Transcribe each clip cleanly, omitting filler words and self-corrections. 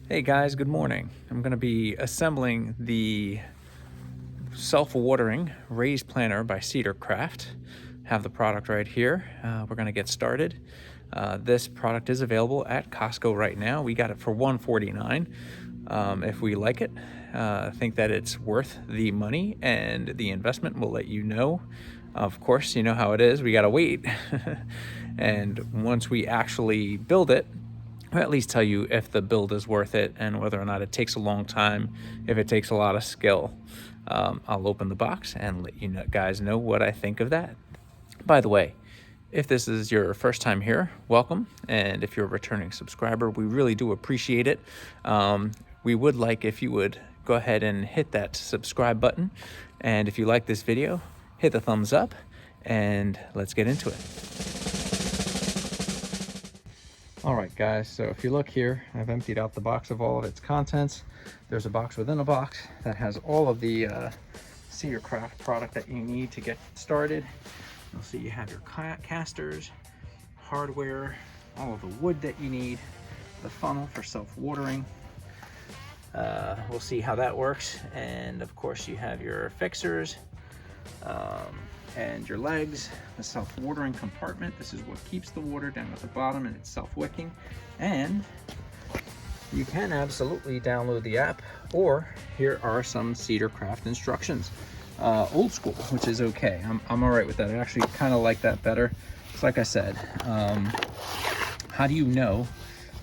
Hey guys, good morning. I'm going to be assembling the self-watering raised planter by CedarCraft. Have the product right here. We're going to get started. This product is available at Costco right now. We got it for $149. If we like it, I think that it's worth the money and the investment. We'll let you know. Of course, you know how it is. We got to wait. And once we actually build it, or at least tell you if the build is worth it and whether or not it takes a long time, if it takes a lot of skill. I'll open the box and let you guys know what I think of that. By the way, if this is your first time here, welcome. And if you're a returning subscriber, we really do appreciate it. We would like if you would go ahead and hit that subscribe button. And if you like this video, hit the thumbs up and let's get into it. All right, guys, so if you look here, I've emptied out the box of all of its contents. There's a box within a box that has all of the CedarCraft product that you need to get started. You'll see you have your casters, hardware, all of the wood that you need, the funnel for self-watering. We'll see how that works. And of course you have your fixers and your legs, the self-watering compartment. This is what keeps the water down at the bottom, and it's self-wicking. And you can absolutely download the app, or here are some CedarCraft instructions. Old school, which is okay. I'm all right with that. I actually kind of like that better. It's like I said, how do you know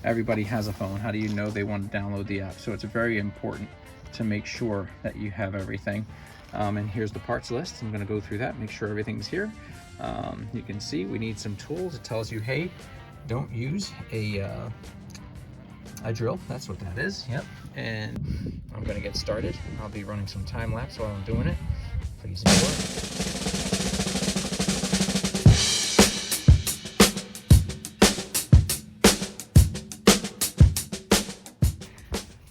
everybody has a phone? How do you know they want to download the app? So it's very important to make sure that you have everything. And here's the parts list. I'm going to go through that, make sure everything's here. You can see we need some tools. It tells you, hey, don't use a drill. That's what that is. Yep. And I'm going to get started. I'll be running some time lapse while I'm doing it. Please enjoy.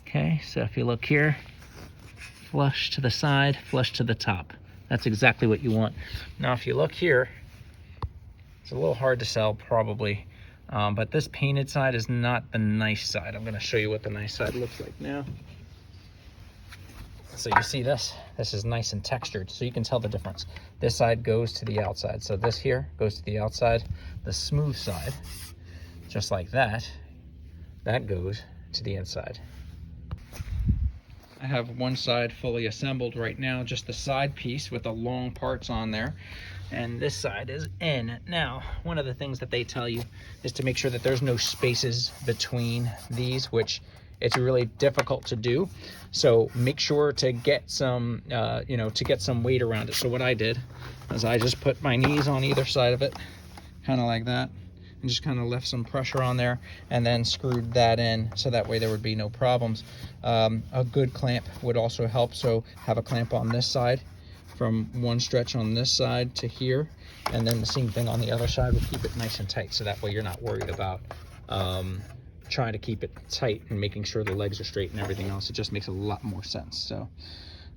Okay, so if you look here, flush to the side, flush to the top. That's exactly what you want. Now, if you look here, it's a little hard to sell probably, but this painted side is not the nice side. I'm going to show you what the nice side looks like now. So you see this is nice and textured, so you can tell the difference. This side goes to the outside, so this here goes to the outside. The smooth side, just like that, that goes to the inside. I have one side fully assembled right now, just the side piece with the long parts on there, and this side is in. Now, one of the things that they tell you is to make sure that there's no spaces between these, which it's really difficult to do. So make sure to get some, to get some weight around it. So what I did is I just put my knees on either side of it, kind of like that, and just kind of left some pressure on there and then screwed that in so that way there would be no problems. A good clamp would also help. So have a clamp on this side from one stretch on this side to here, and then the same thing on the other side would keep it nice and tight, so that way you're not worried about trying to keep it tight and making sure the legs are straight and everything else. It just makes a lot more sense. So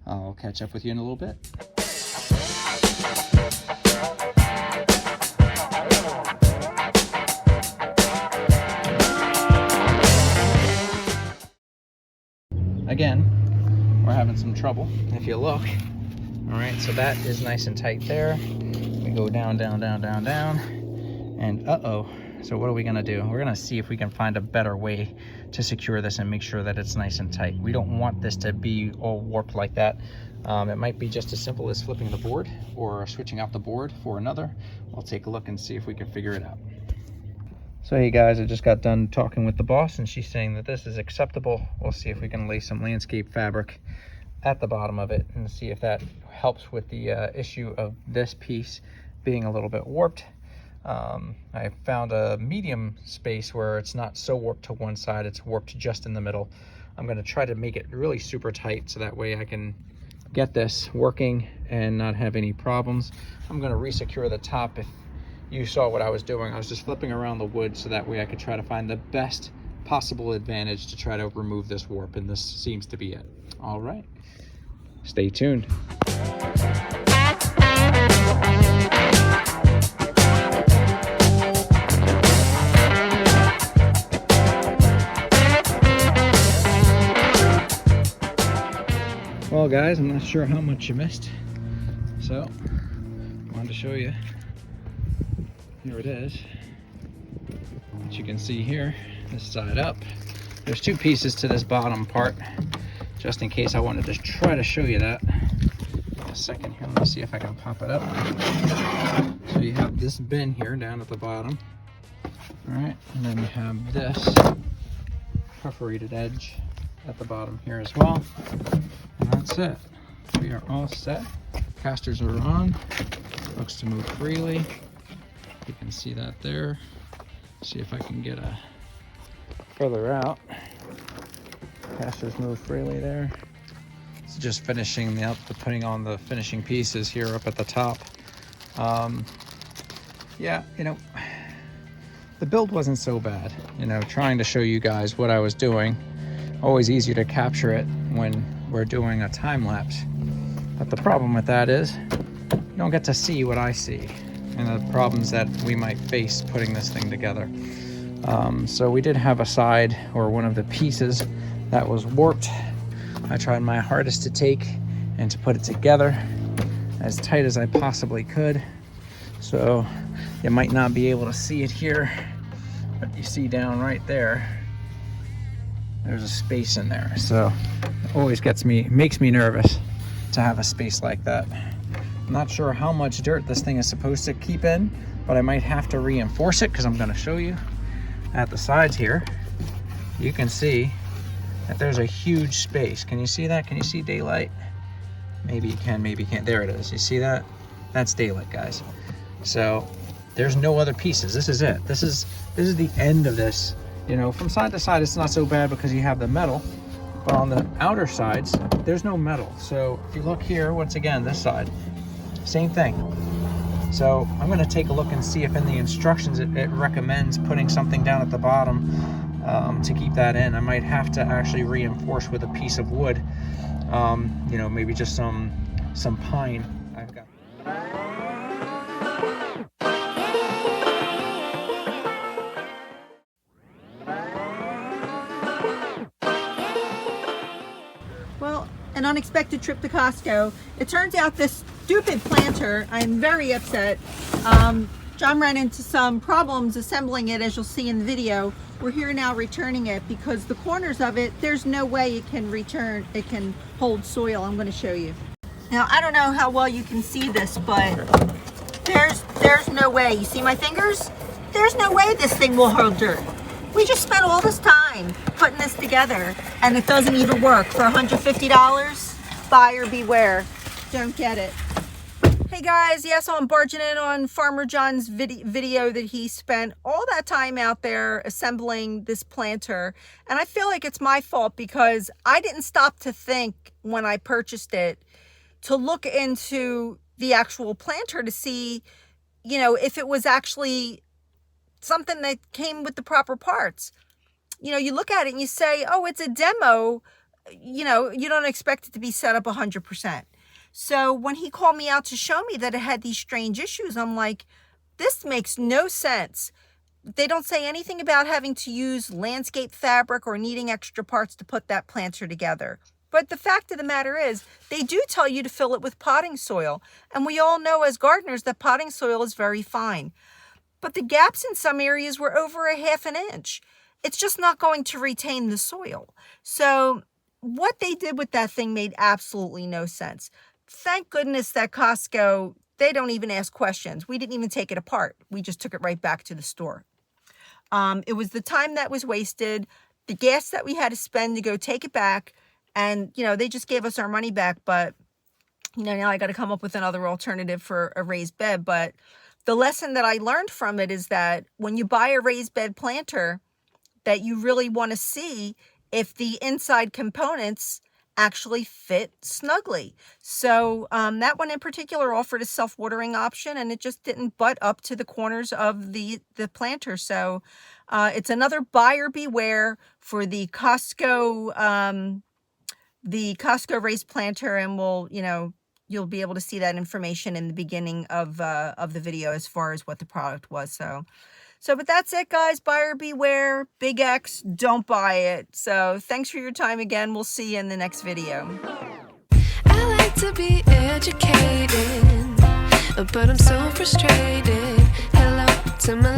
I'll catch up with you in a little bit. Again, we're having some trouble. If you look, all right, so that is nice and tight there. We go down, down, down, down, down, and uh-oh. So what are we gonna do? We're gonna see if we can find a better way to secure this and make sure that it's nice and tight. We don't want this to be all warped like that. It might be just as simple as flipping the board or switching out the board for another. We'll take a look and see if we can figure it out. So hey guys, I just got done talking with the boss and she's saying that this is acceptable. We'll see if we can lay some landscape fabric at the bottom of it and see if that helps with the issue of this piece being a little bit warped. I found a medium space where it's not so warped to one side, it's warped just in the middle. I'm going to try to make it really super tight so that way I can get this working and not have any problems. I'm going to resecure the top. If you saw what I was doing, I was just flipping around the wood so that way I could try to find the best possible advantage to try to remove this warp, and this seems to be it. All right, stay tuned. well, guys. I'm not sure how much you missed. So, I wanted to show you. Here it is. As you can see here, this side up. There's two pieces to this bottom part, just in case I wanted to try to show you that. A second here, let me see if I can pop it up. So you have this bin here down at the bottom. All right, and then you have this perforated edge at the bottom here as well. And that's it. We are all set. Casters are on. Looks to move freely. You can see that there. See if I can get a further out. Casters move freely there. It's just finishing up, putting on the finishing pieces here up at the top. Yeah, you know, the build wasn't so bad. You know, trying to show you guys what I was doing. Always easier to capture it when we're doing a time lapse. But the problem with that is you don't get to see what I see and the problems that we might face putting this thing together. So we did have a side or one of the pieces that was warped. I tried my hardest to take and to put it together as tight as I possibly could. So you might not be able to see it here, but you see down right there, there's a space in there. So it always makes me nervous to have a space like that. I'm not sure how much dirt this thing is supposed to keep in, but I might have to reinforce it because I'm going to show you at the sides here. You can see that there's a huge space. Can you see that? Can you see daylight? Maybe you can, maybe you can't. There it is. You see that? That's daylight, guys. So there's no other pieces. This is it. This is the end of this. You know, from side to side, it's not so bad because you have the metal, but on the outer sides, there's no metal. So if you look here, once again, this side, same thing. So I'm going to take a look and see if in the instructions it recommends putting something down at the bottom to keep that in. I might have to actually reinforce with a piece of wood, you know, maybe just some pine. I've got. Well, an unexpected trip to Costco. It turns out this stupid planter, I'm very upset. John ran into some problems assembling it, as you'll see in the video. We're here now returning it because the corners of it, there's no way it can hold soil. I'm going to show you. Now, I don't know how well you can see this, but there's no way. You see my fingers? There's no way this thing will hold dirt. We just spent all this time putting this together and it doesn't even work. For $150, buyer beware. Don't get it. Hey guys, yes, I'm barging in on Farmer John's video that he spent all that time out there assembling this planter. And I feel like it's my fault because I didn't stop to think when I purchased it to look into the actual planter to see, you know, if it was actually something that came with the proper parts. You know, you look at it and you say, oh, it's a demo. You know, you don't expect it to be set up 100%. So when he called me out to show me that it had these strange issues, I'm like, this makes no sense. They don't say anything about having to use landscape fabric or needing extra parts to put that planter together. But the fact of the matter is, they do tell you to fill it with potting soil. And we all know as gardeners that potting soil is very fine. But the gaps in some areas were over a half an inch. It's just not going to retain the soil. So what they did with that thing made absolutely no sense. Thank goodness that Costco, they don't even ask questions. We didn't even take it apart. We just took it right back to the store. It was the time that was wasted, the gas that we had to spend to go take it back. And, you know, they just gave us our money back. But, you know, now I got to come up with another alternative for a raised bed. But the lesson that I learned from it is that when you buy a raised bed planter, that you really want to see if the inside components actually fit snugly. So that one in particular offered a self-watering option, and it just didn't butt up to the corners of the planter. So it's another buyer beware for the Costco raised planter, and you'll be able to see that information in the beginning of the video as far as what the product was. But that's it, guys. Buyer beware. Big X, don't buy it. So thanks for your time again. We'll see you in the next video. to be educated, but I'm so frustrated. Hello to my